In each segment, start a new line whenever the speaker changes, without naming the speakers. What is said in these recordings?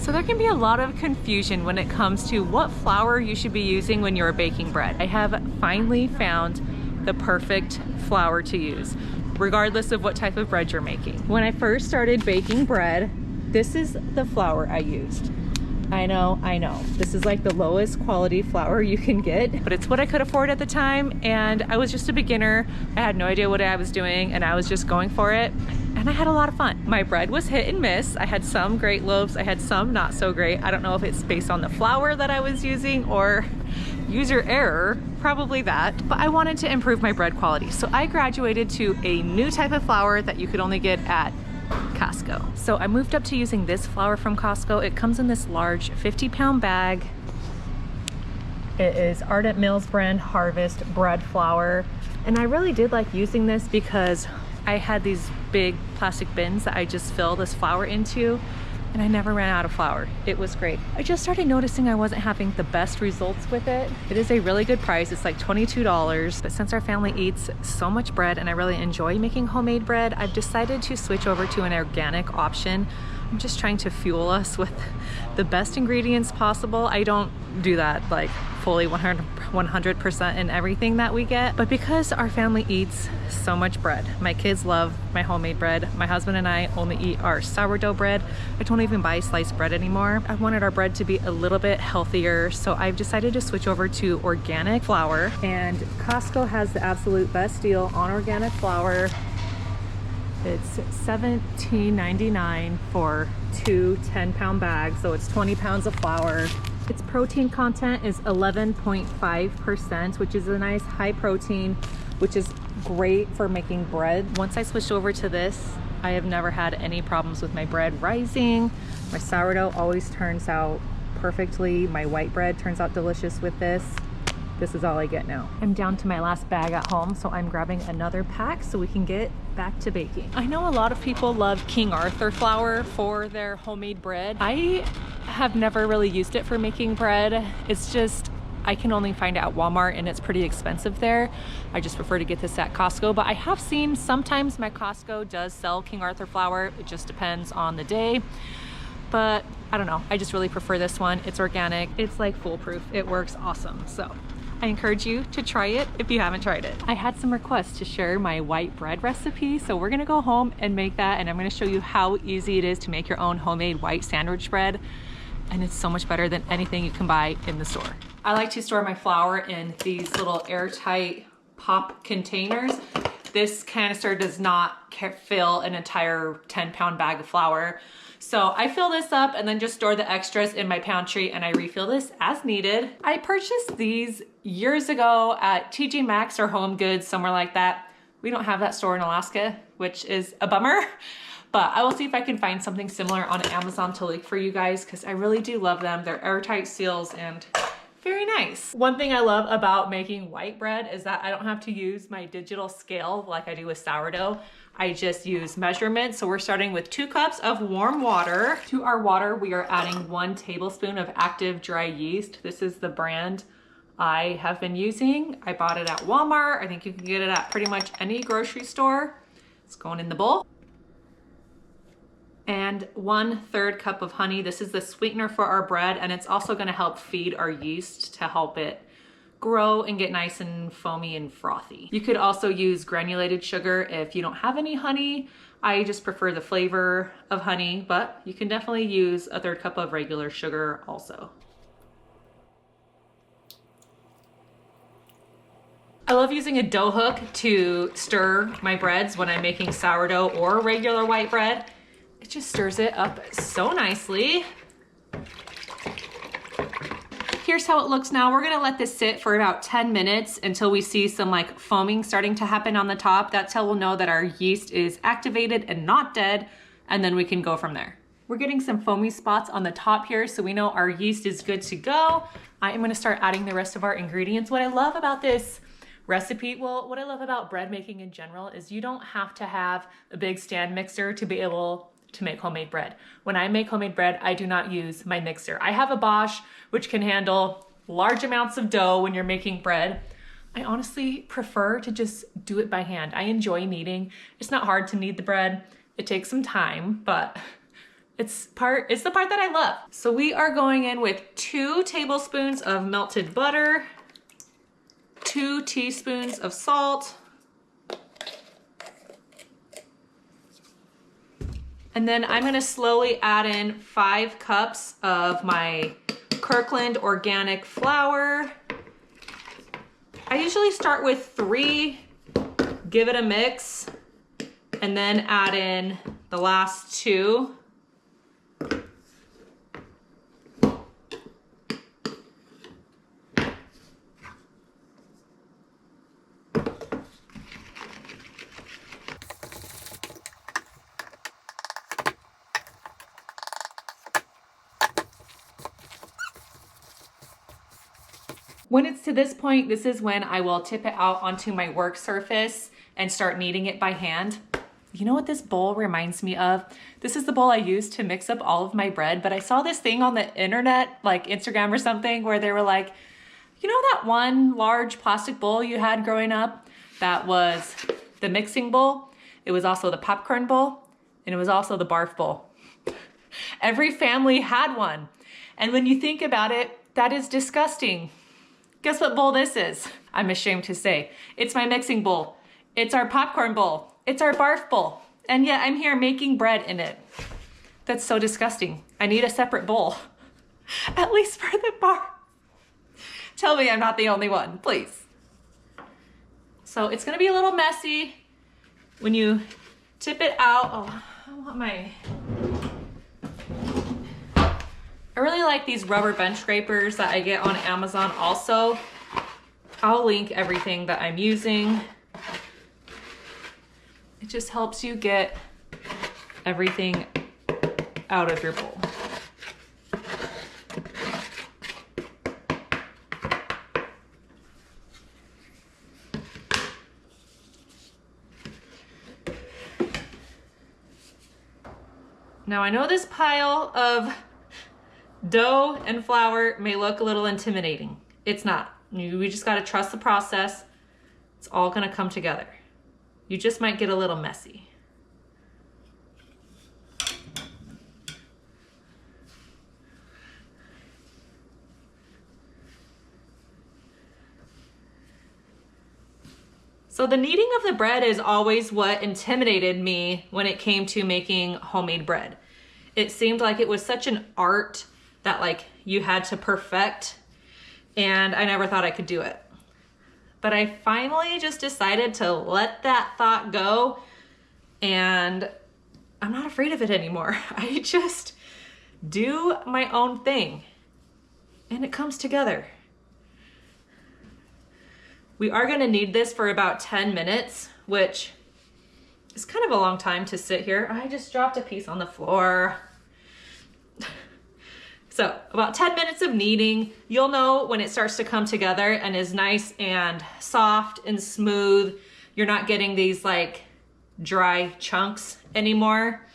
So there can be a lot of confusion when it comes to what flour you should be using when you're baking bread. I have finally found the perfect flour to use, regardless of what type of bread you're making. When I first started baking bread, this is the flour I used. I know. This is like the lowest quality flour you can get, but it's what I could afford at the time, and I was just a beginner. I had no idea what I was doing, and I was just going for it, and I had a lot of fun. My bread was hit and miss. I had some great loaves, I had some not so great. I don't know if it's based on the flour that I was using or user error, probably that, but I wanted to improve my bread quality. So I graduated to a new type of flour that you could only get at Costco. So I moved up to using this flour from Costco. It comes in this large 50-pound bag. It is Ardent Mills brand Harvest bread flour. And I really did like using this because I had these big plastic bins that I just fill this flour into, and I never ran out of flour. It was great. I just started noticing I wasn't having the best results with it. It is a really good price. It's like $22, but since our family eats so much bread and I really enjoy making homemade bread, I've decided to switch over to an organic option. I'm just trying to fuel us with the best ingredients possible. I don't do that like fully 100% in everything that we get, but because our family eats so much bread, my kids love my homemade bread. My husband and I only eat our sourdough bread. I don't even buy sliced bread anymore. I wanted our bread to be a little bit healthier, so I've decided to switch over to organic flour, and Costco has the absolute best deal on organic flour. It's $17.99 for two 10-pound bags, so it's 20 pounds of flour. Its protein content is 11.5%, which is a nice high protein, which is great for making bread. Once I switched over to this, I have never had any problems with my bread rising. My sourdough always turns out perfectly. My white bread turns out delicious with this. This is all I get now. I'm down to my last bag at home, so I'm grabbing another pack so we can get back to baking. I know a lot of people love King Arthur flour for their homemade bread. I have never really used it for making bread. It's just, I can only find it at Walmart and it's pretty expensive there. I just prefer to get this at Costco, but I have seen sometimes my Costco does sell King Arthur flour. It just depends on the day. But I don't know, I just really prefer this one. It's organic, it's like foolproof, it works awesome. So I encourage you to try it if you haven't tried it. I had some requests to share my white bread recipe, so we're gonna go home and make that, and I'm gonna show you how easy it is to make your own homemade white sandwich bread, and it's so much better than anything you can buy in the store. I like to store my flour in these little airtight pop containers. This canister does not fill an entire 10-pound bag of flour. So I fill this up and then just store the extras in my pantry, and I refill this as needed. I purchased these years ago at TJ Maxx or Home Goods, somewhere like that. We don't have that store in Alaska, which is a bummer, but I will see if I can find something similar on Amazon to link for you guys, because I really do love them. They're airtight seals and very nice. One thing I love about making white bread is that I don't have to use my digital scale like I do with sourdough. I just use measurements. So we're starting with 2 cups of warm water. To our water, we are adding 1 tablespoon of active dry yeast. This is the brand I have been using. I bought it at Walmart. I think you can get it at pretty much any grocery store. It's going in the bowl. And 1/3 cup of honey. This is the sweetener for our bread, and it's also gonna help feed our yeast to help it grow and get nice and foamy and frothy. You could also use granulated sugar if you don't have any honey. I just prefer the flavor of honey, but you can definitely use 1/3 cup of regular sugar also. I love using a dough hook to stir my breads when I'm making sourdough or regular white bread. It just stirs it up so nicely. Here's how it looks now. We're gonna let this sit for about 10 minutes until we see some like foaming starting to happen on the top. That's how we'll know that our yeast is activated and not dead, and then we can go from there. We're getting some foamy spots on the top here, so we know our yeast is good to go. I am gonna start adding the rest of our ingredients. What I love about this recipe, well, what I love about bread making in general is you don't have to have a big stand mixer to be able to make homemade bread. When I make homemade bread, I do not use my mixer. I have a Bosch, which can handle large amounts of dough when you're making bread. I honestly prefer to just do it by hand. I enjoy kneading. It's not hard to knead the bread. It takes some time, but It's the part that I love. So we are going in with 2 tablespoons of melted butter, 2 teaspoons of salt, and then I'm gonna slowly add in 5 cups of my Kirkland organic flour. I usually start with 3, give it a mix, and then add in the last 2. When it's to this point, this is when I will tip it out onto my work surface and start kneading it by hand. You know what this bowl reminds me of? This is the bowl I use to mix up all of my bread, but I saw this thing on the internet, like Instagram or something, where they were like, you know that one large plastic bowl you had growing up? That was the mixing bowl. It was also the popcorn bowl, and it was also the barf bowl. Every family had one. And when you think about it, that is disgusting. Guess what bowl this is? I'm ashamed to say. It's my mixing bowl. It's our popcorn bowl. It's our barf bowl. And yet I'm here making bread in it. That's so disgusting. I need a separate bowl. At least for the bar. Tell me I'm not the only one, please. So it's gonna be a little messy when you tip it out. Oh, I want my... I really like these rubber bench scrapers that I get on Amazon also. I'll link everything that I'm using. It just helps you get everything out of your bowl. Now I know this pile of dough and flour may look a little intimidating. It's not. We just gotta trust the process. It's all gonna come together. You just might get a little messy. So the kneading of the bread is always what intimidated me when it came to making homemade bread. It seemed like it was such an art that like you had to perfect, and I never thought I could do it. But I finally just decided to let that thought go, and I'm not afraid of it anymore. I just do my own thing, and it comes together. We are gonna knead this for about 10 minutes, which is kind of a long time to sit here. I just dropped a piece on the floor. So about 10 minutes of kneading. You'll know when it starts to come together and is nice and soft and smooth. You're not getting these like dry chunks anymore.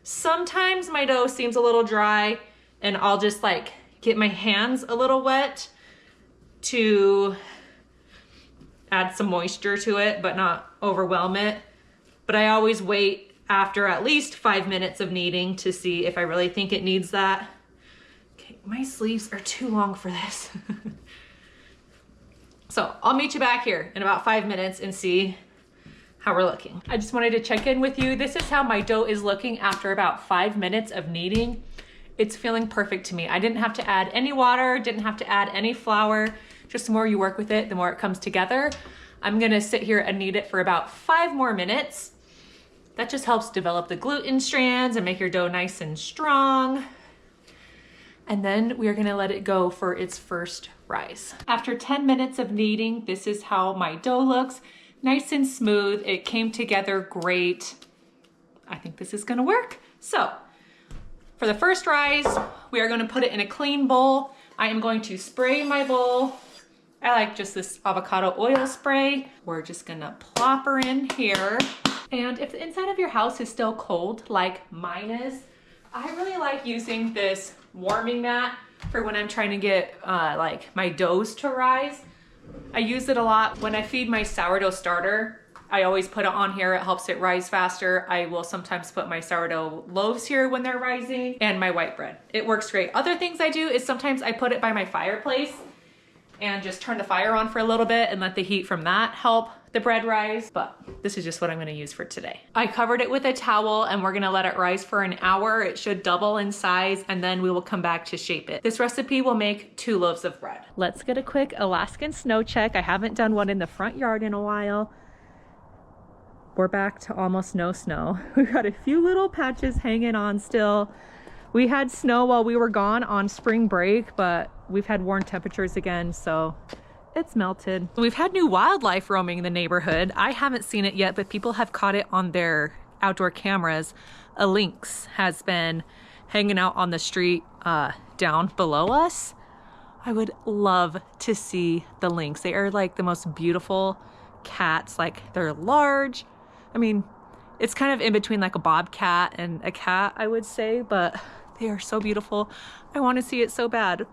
Sometimes my dough seems a little dry and I'll just like get my hands a little wet to add some moisture to it, but not overwhelm it. But I always wait after at least 5 minutes of kneading to see if I really think it needs that. My sleeves are too long for this. So I'll meet you back here in about 5 minutes and see how we're looking. I just wanted to check in with you. This is how my dough is looking after about 5 minutes of kneading. It's feeling perfect to me. I didn't have to add any water, didn't have to add any flour. Just the more you work with it, the more it comes together. I'm gonna sit here and knead it for about 5 more minutes. That just helps develop the gluten strands and make your dough nice and strong. And then we are gonna let it go for its first rise. After 10 minutes of kneading, this is how my dough looks. Nice and smooth, it came together great. I think this is gonna work. So, for the first rise, we are gonna put it in a clean bowl. I am going to spray my bowl. I like just this avocado oil spray. We're just gonna plop her in here. And if the inside of your house is still cold, like mine is, I really like using this warming mat for when I'm trying to get like my doughs to rise. I use it a lot when I feed my sourdough starter. I always put it on here. It helps it rise faster. I will sometimes put my sourdough loaves here when they're rising, and my white bread. It works great. Other things I do is sometimes I put it by my fireplace and just turn the fire on for a little bit and let the heat from that help the bread rise, but this is just what I'm gonna use for today. I covered it with a towel and we're gonna let it rise for an hour. It should double in size and then we will come back to shape it. This recipe will make 2 loaves of bread. Let's get a quick Alaskan snow check. I haven't done one in the front yard in a while. We're back to almost no snow. We've got a few little patches hanging on still. We had snow while we were gone on spring break, but we've had warm temperatures again, so it's melted. We've had new wildlife roaming the neighborhood. I haven't seen it yet, but people have caught it on their outdoor cameras. A lynx has been hanging out on the street down below us. I would love to see the lynx. They are like the most beautiful cats. Like, they're large. I mean, it's kind of in between like a bobcat and a cat, I would say, but they are so beautiful. I want to see it so bad.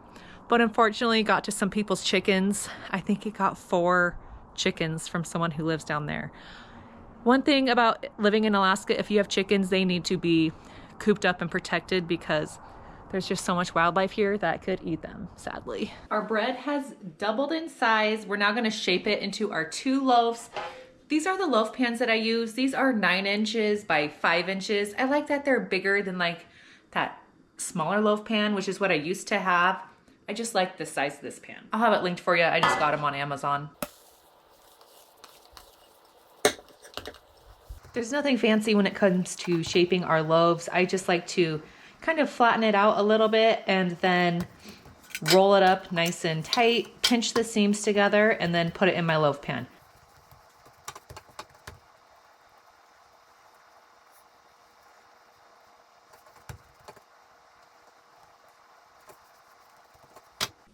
But unfortunately, got to some people's chickens. I think it got 4 chickens from someone who lives down there. One thing about living in Alaska, if you have chickens, they need to be cooped up and protected because there's just so much wildlife here that could eat them, sadly. Our bread has doubled in size. We're now gonna shape it into our 2 loaves. These are the loaf pans that I use. These are 9 inches by 5 inches. I like that they're bigger than like that smaller loaf pan, which is what I used to have. I just like the size of this pan. I'll have it linked for you. I just got them on Amazon. There's nothing fancy when it comes to shaping our loaves. I just like to kind of flatten it out a little bit and then roll it up nice and tight, pinch the seams together, and then put it in my loaf pan.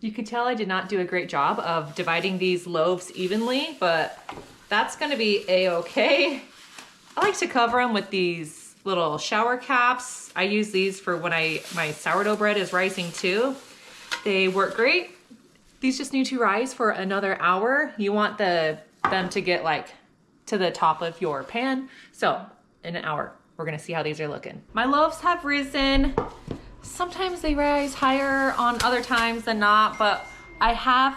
You could tell I did not do a great job of dividing these loaves evenly, but that's gonna be a-okay. I like to cover them with these little shower caps. I use these for when my sourdough bread is rising too. They work great. These just need to rise for another hour. You want them to get like to the top of your pan. So in an hour, we're gonna see how these are looking. My loaves have risen. Sometimes they rise higher on other times than not, but I have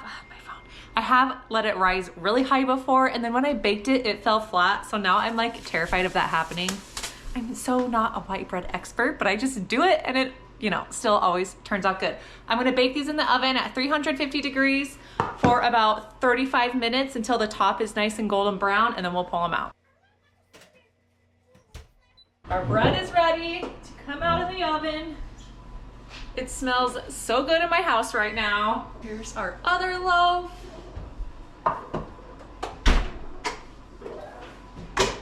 let it rise really high before, and then when I baked it, it fell flat. So now I'm like terrified of that happening. I'm so not a white bread expert, but I just do it and it, you know, still always turns out good. I'm gonna bake these in the oven at 350 degrees for about 35 minutes until the top is nice and golden brown, and then we'll pull them out. Our bread is ready to come out of the oven. It smells so good in my house right now. Here's our other loaf.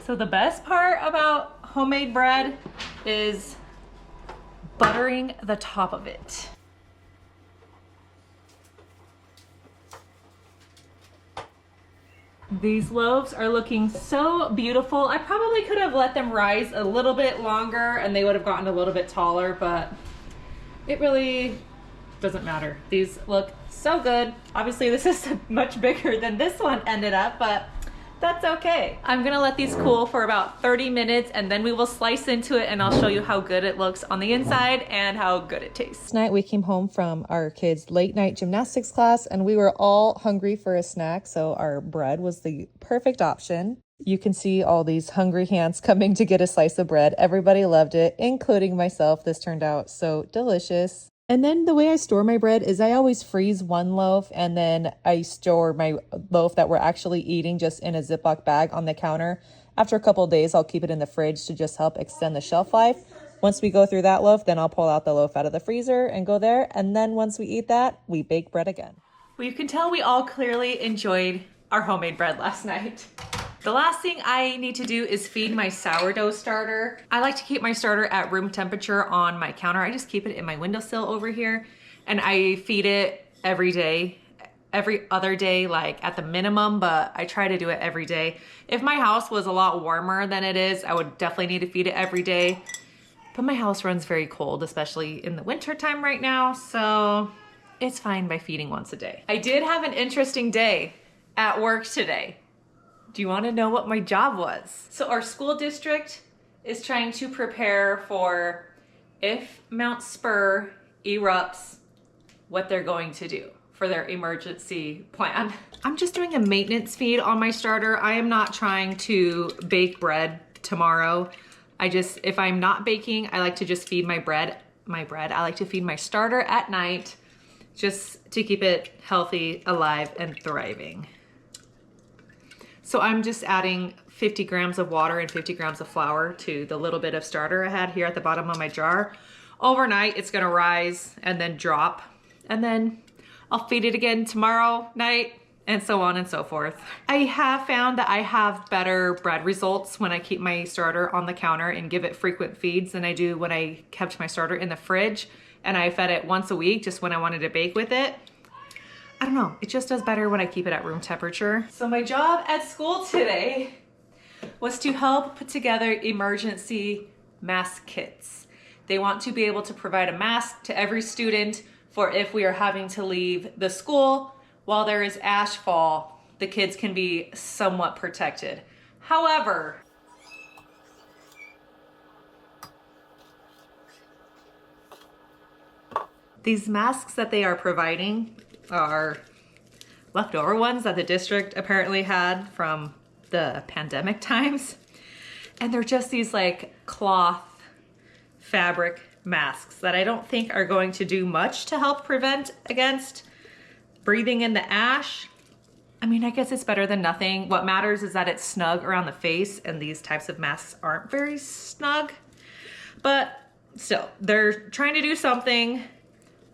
So the best part about homemade bread is buttering the top of it. These loaves are looking so beautiful. I probably could have let them rise a little bit longer and they would have gotten a little bit taller, but it really doesn't matter. These look so good. Obviously this is much bigger than this one ended up, but that's okay. I'm gonna let these cool for about 30 minutes and then we will slice into it and I'll show you how good it looks on the inside and how good it tastes.
Tonight we came home from our kids' late night gymnastics class and we were all hungry for a snack, so our bread was the perfect option. You can see all these hungry hands coming to get a slice of bread. Everybody loved it, including myself. This turned out so delicious. And then the way I store my bread is I always freeze 1 loaf and then I store my loaf that we're actually eating just in a Ziploc bag on the counter. After a couple of days, I'll keep it in the fridge to just help extend the shelf life. Once we go through that loaf, then I'll pull out the loaf out of the freezer and go there. And then once we eat that, we bake bread again.
Well, you can tell we all clearly enjoyed our homemade bread last night. The last thing I need to do is feed my sourdough starter. I like to keep my starter at room temperature on my counter. I just keep it in my windowsill over here and I feed it every day, every other day, like at the minimum, but I try to do it every day. If my house was a lot warmer than it is, I would definitely need to feed it every day. But my house runs very cold, especially in the winter time right now, so it's fine by feeding once a day. I did have an interesting day at work today. Do you want to know what my job was? So our school district is trying to prepare for if Mount Spur erupts, what they're going to do for their emergency plan. I'm just doing a maintenance feed on my starter. I am not trying to bake bread tomorrow. If I'm not baking, I like to just feed my bread. I like to feed my starter at night just to keep it healthy, alive, and thriving. So I'm just adding 50 grams of water and 50 grams of flour to the little bit of starter I had here at the bottom of my jar. Overnight, it's gonna rise and then drop, and then I'll feed it again tomorrow night, and so on and so forth. I have found that I have better bread results when I keep my starter on the counter and give it frequent feeds than I do when I kept my starter in the fridge and I fed it once a week just when I wanted to bake with it. I don't know, it just does better when I keep it at room temperature. So my job at school today was to help put together emergency mask kits. They want to be able to provide a mask to every student for if we are having to leave the school while there is ash fall, the kids can be somewhat protected. However, these masks that they are providing are leftover ones that the district apparently had from the pandemic times. And they're just these like cloth fabric masks that I don't think are going to do much to help prevent against breathing in the ash. I mean, I guess it's better than nothing. What matters is that it's snug around the face, and these types of masks aren't very snug. But still, they're trying to do something.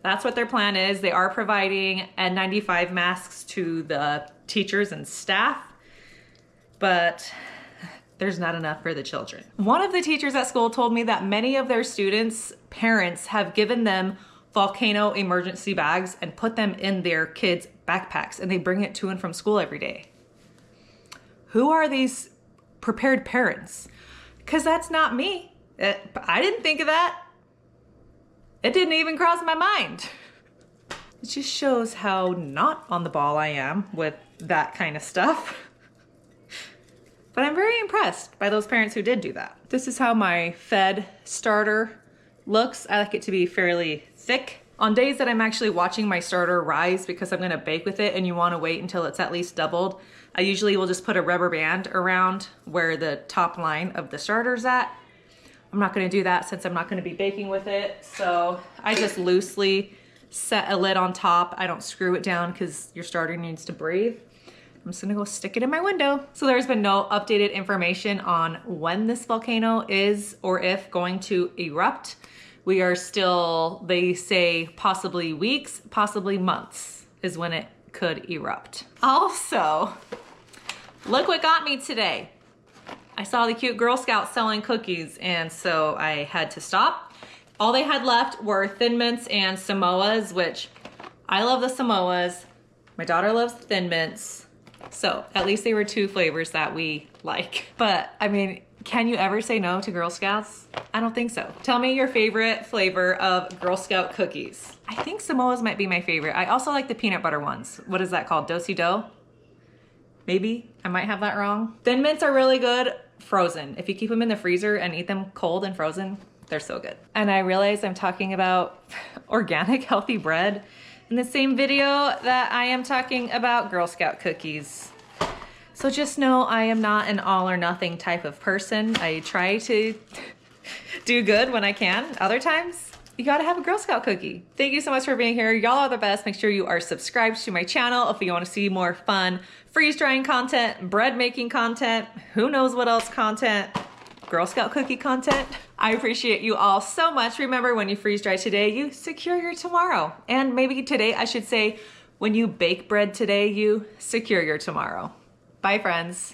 That's what their plan is. They are providing N95 masks to the teachers and staff, but there's not enough for the children. One of the teachers at school told me that many of their students' parents have given them volcano emergency bags and put them in their kids' backpacks, and they bring it to and from school every day. Who are these prepared parents? Because that's not me. I didn't think of that. It didn't even cross my mind. It just shows how not on the ball I am with that kind of stuff. But I'm very impressed by those parents who did do that. This is how my fed starter looks. I like it to be fairly thick. On days that I'm actually watching my starter rise because I'm gonna bake with it and you wanna wait until it's at least doubled, I usually will just put a rubber band around where the top line of the starter's at. I'm not gonna do that since I'm not gonna be baking with it. So I just loosely set a lid on top. I don't screw it down because your starter needs to breathe. I'm just gonna go stick it in my window. So there's been no updated information on when this volcano is or if going to erupt. We are still, they say possibly weeks, possibly months is when it could erupt. Also, look what got me today. I saw the cute Girl Scouts selling cookies, and so I had to stop. All they had left were Thin Mints and Samoas, which I love the Samoas. My daughter loves Thin Mints. So at least they were two flavors that we like. But I mean, can you ever say no to Girl Scouts? I don't think so. Tell me your favorite flavor of Girl Scout cookies. I think Samoas might be my favorite. I also like the peanut butter ones. What is that called? Do-si-do? Maybe, I might have that wrong. Thin Mints are really good frozen. If you keep them in the freezer and eat them cold and frozen, they're so good. And I realize I'm talking about organic healthy bread in the same video that I am talking about Girl Scout cookies. So just know I am not an all or nothing type of person. I try to do good when I can. Other times, you gotta have a Girl Scout cookie. Thank you so much for being here. Y'all are the best. Make sure you are subscribed to my channel if you wanna see more fun freeze drying content, bread making content, who knows what else content, Girl Scout cookie content. I appreciate you all so much. Remember, when you freeze dry today, you secure your tomorrow. And maybe today I should say, when you bake bread today, you secure your tomorrow. Bye, friends.